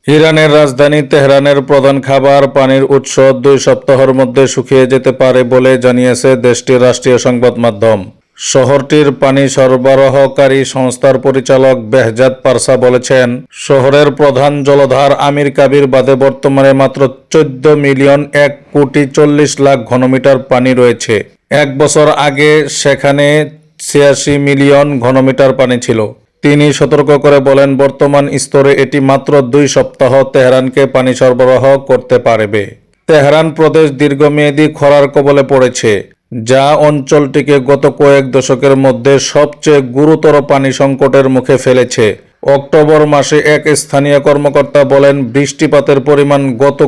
ইরানের রাজধানী তেহরানের প্রধান খাবার পানির উৎস 2 সপ্তাহের মধ্যে শুকিয়ে যেতে পারে বলে জানিয়েছে দেশটির রাষ্ট্রীয় সংবাদ মাধ্যম। শহরটির পানি সরবরাহকারী সংস্থার পরিচালক বেহজাদ পারসা বলেছেন, শহরের প্রধান জলধার আমির কাবির বাদে বর্তমানে মাত্র 14 মিলিয়ন 1 কোটি 40 লাখ ঘনমিটার পানি রয়েছে। 1 বছর আগে সেখানে 86 মিলিয়ন ঘনমিটার পানি ছিল। তিনি সতর্ক করে বলেন, বর্তমান স্তরে এটি মাত্র 2 সপ্তাহ তেহরানকে পানি সরবরাহ করতে পারবে। তেহরান প্রদেশ দীর্ঘমেয়াদী খরার কবলে পড়েছে, যা অঞ্চলটিকে গত কয়েক দশকের মধ্যে সবচেয়ে গুরুতর পানি সংকটের মুখে ফেলেছে। অক্টোবর মাসে এক স্থানীয় কর্মকর্তা বলেন, বৃষ্টিপাতের পরিমাণ গত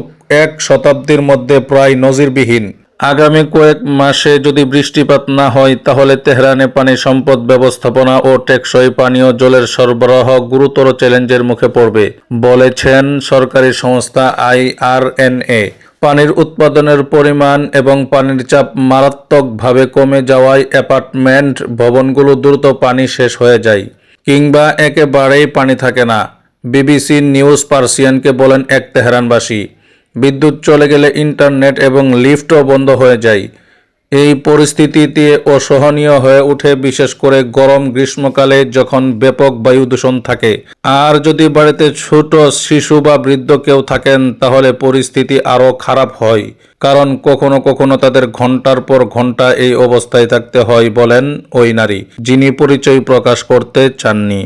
1 শতাব্দীর মধ্যে প্রায় নজিরবিহীন। আগামী কয়েক মাসে যদি বৃষ্টিপাত না হয় তাহলে তেহরানে পানি সম্পদ ব্যবস্থাপনা ও টেকসই পানীয় জলের সরবরাহ গুরুতর চ্যালেঞ্জের মুখে পড়বে, বলেছেন সরকারি সংস্থা IRNA। পানির উৎপাদনের পরিমাণ এবং পানির চাপ মারাত্মকভাবে কমে যাওয়ায় অ্যাপার্টমেন্ট ভবনগুলো দ্রুত পানি শেষ হয়ে যায় কিংবা একেবারেই পানি থাকে না, BBC নিউজ পার্সিয়ানকে বলেন এক তেহরানবাসী। বিদ্যুৎ চলে গেলে ইন্টারনেট এবং লিফটও বন্ধ হয়ে যায়। এই পরিস্থিতিতে অসহনীয় হয়ে ওঠে, বিশেষ করে গরম গ্রীষ্মকালে যখন ব্যাপক বায়ু দূষণ থাকে। আর যদি বাড়িতে ছোট শিশু বা বৃদ্ধ কেউ থাকেন তাহলে পরিস্থিতি আরও খারাপ হয়, কারণ কখনো কখনো তাদের ঘন্টার পর ঘন্টা এই অবস্থায় থাকতে হয়, বলেন ওই নারী, যিনি পরিচয় প্রকাশ করতে চাননি।